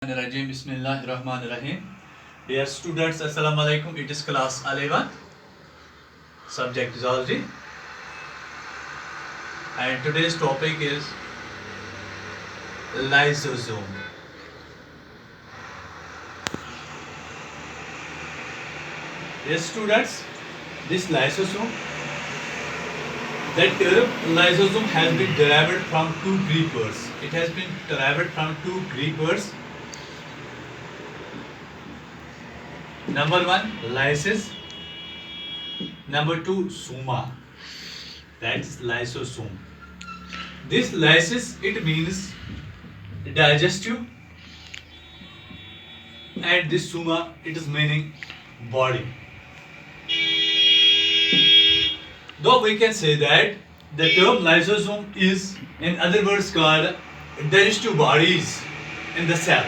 Rajim, Bismillahirrahmanirrahim. Dear students, Assalamu alaikum. It is class 11, subject zoology, and today's topic is lysosome. Dear students, this lysosome, that term lysosome has been derived from two Greek words. It has been derived from two Greek words. Number one, lysis. Number two, soma. That's lysosome. This lysis, it means digestive, and this soma, it is meaning body. Though we can say that the term lysosome is, in other words, called digestive bodies in the cell.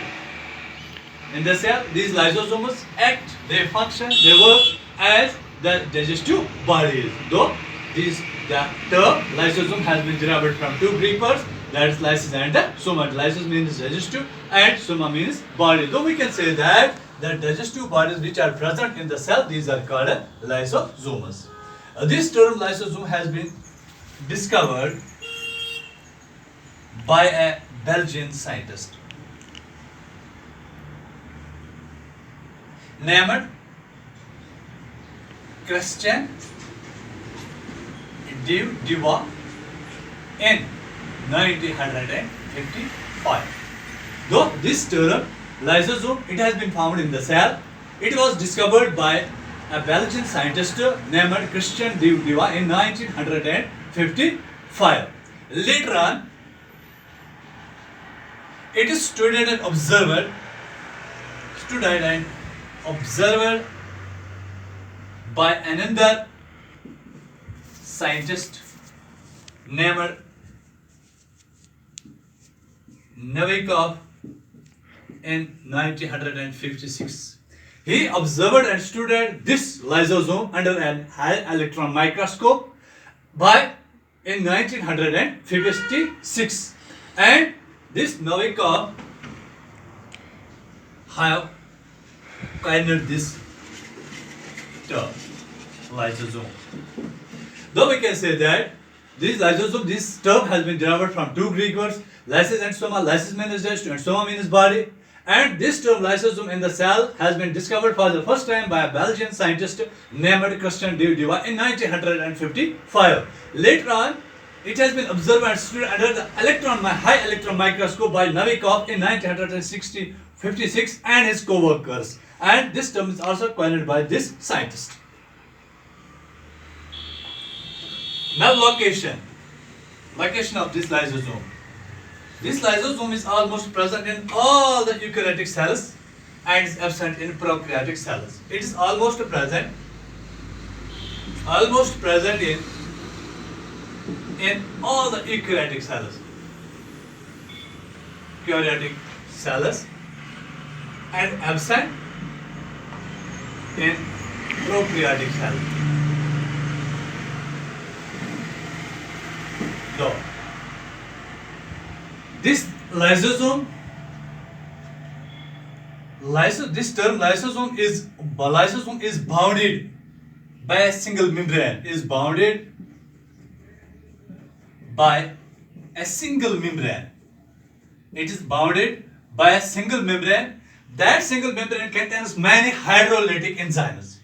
In the cell, these lysosomes act, they function, they work as the digestive bodies. Though the term lysosome has been derived from two Greek words, that is lysis and the soma. Lysis means digestive and soma means body. Though we can say that the digestive bodies which are present in the cell, these are called lysosomes. This term lysosome has been discovered by a Belgian scientist named Christian de Duva in 1955. Though this term lysosome, it has been found in the cell, it was discovered by a Belgian scientist named Christian de Duva in 1955. Later on, it is studied and observed by another scientist named Novikov in 1956. He observed and studied this lysosome under an high electron microscope in 1956, and this Novikov have coined this term lysosome. Though we can say that this lysosome, this term has been derived from two Greek words, lysis and soma. Lysis means digestion and soma means body. And this term lysosome in the cell has been discovered for the first time by a Belgian scientist named Christian de Duva in 1955. Later on, it has been observed and studied under the high electron microscope by Novikov in 1956 and his co-workers. And this term is also coined by this scientist. Now location of this lysosome. This lysosome is almost present in all the eukaryotic cells and is absent in prokaryotic cells. It is almost present in all the eukaryotic cells, and absent in prokaryotic cells. So, this lysosome, this term lysosome is bounded by a single membrane. It is bounded by a single membrane. That single membrane contains many hydrolytic enzymes.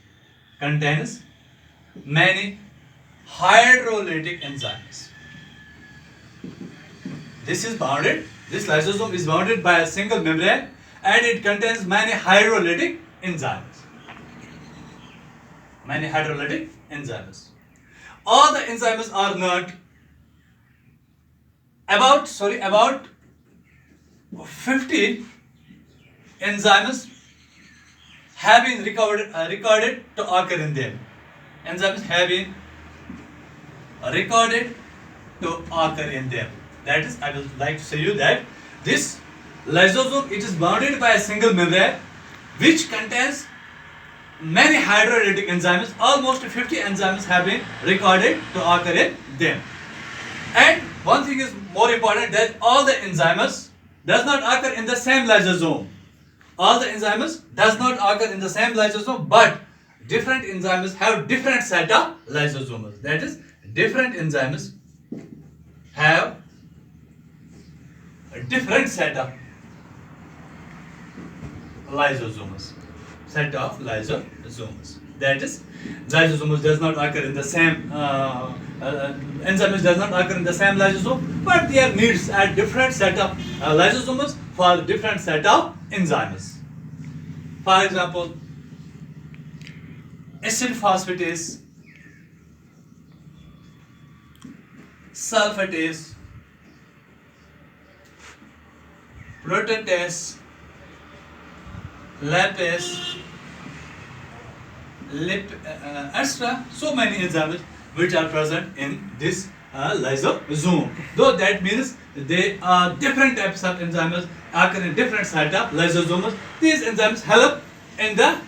This lysosome is bounded by a single membrane and it contains many hydrolytic enzymes. All the enzymes are not about 50 enzymes have been recorded to occur in them. That is, I would like to say you that this lysosome, it is bounded by a single membrane which contains many hydrolytic enzymes. Almost 50 enzymes have been recorded to occur in them. And one thing is more important, that all the enzymes does not occur in the same lysosome. all the enzymes does not occur in the same lysosome, but different enzymes have different set of lysosomes. That is, different enzymes have a different set of lysosomes. Set of lysosomes. That is, lysosomes does not occur in the same enzymes does not occur in the same lysosome, but there needs a different set of lysosomes for different set of enzymes. For example, acid phosphatase, sulfatase, protease, lipase, etc. So many enzymes which are present in this lysosome. Though that means they are different types of enzymes occur in different set of lysosomes. These enzymes help in the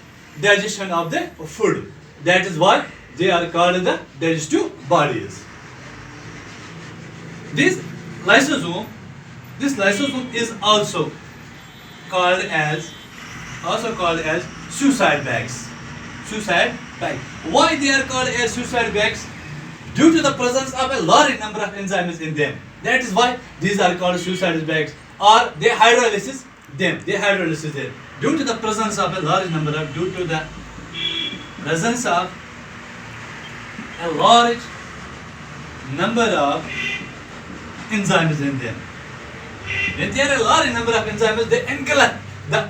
digestion of the food. That is why they are called the digestive bodies. This lysosome is also called as suicide bags. Suicide bag. Why they are called as suicide bags? Due to the presence of a large number of enzymes in them. That is why these are called suicide bags, or they hydrolysis them. Due to the presence of a large number of enzymes in them. When there are a large number of enzymes, they engulf the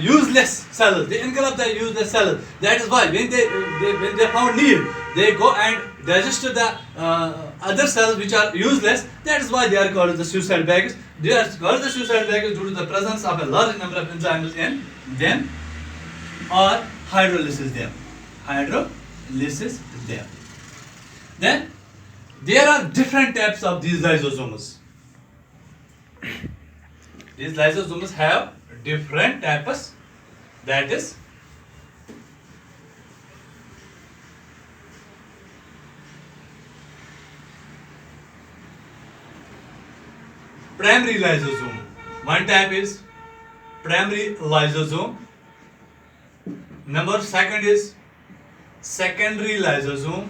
useless cells. They engulf the useless cells. That is why when they found need, they go and digest the other cells which are useless. That is why they are called the suicide bags. They are called the suicide bags due to the presence of a large number of enzymes in them, or hydrolysis them. Then there are different types of these lysosomes. These lysosomes have different types. That is, primary lysosome. One type is primary lysosome. Number second is secondary lysosome.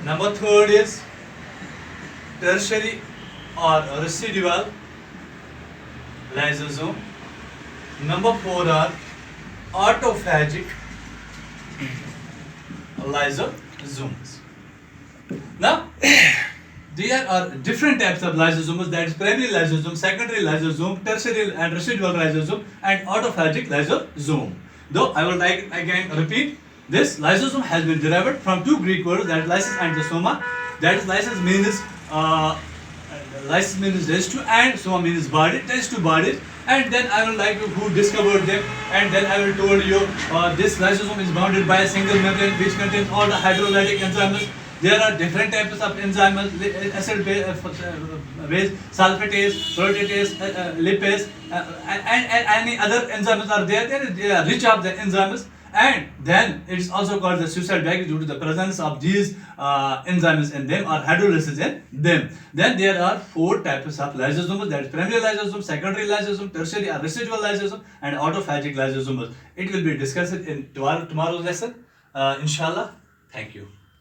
Number third is tertiary or residual lysosome. Number four are autophagic lysosomes. Now, there are different types of lysosomes, that is primary lysosome, secondary lysosome, tertiary and residual lysosome, and autophagic lysosome. Though I will again repeat, this lysosome has been derived from two Greek words, that is lysis and the soma. That is, lysis means digestive and soma means body, digestive bodies. And then I will like you who discovered them, and then I will told you this lysosome is bounded by a single membrane which contains all the hydrolytic enzymes. There are different types of enzymes, acid base, sulfatase, protease, lipase, and any other enzymes are there. They are rich of the enzymes, and then it is also called the suicide bag due to the presence of these enzymes in them, or hydrolysis in them. Then there are four types of lysosomes, that is primary lysosome, secondary lysosome, tertiary or residual lysosome, and autophagic lysosomes. It will be discussed in tomorrow's lesson, inshallah. Thank you.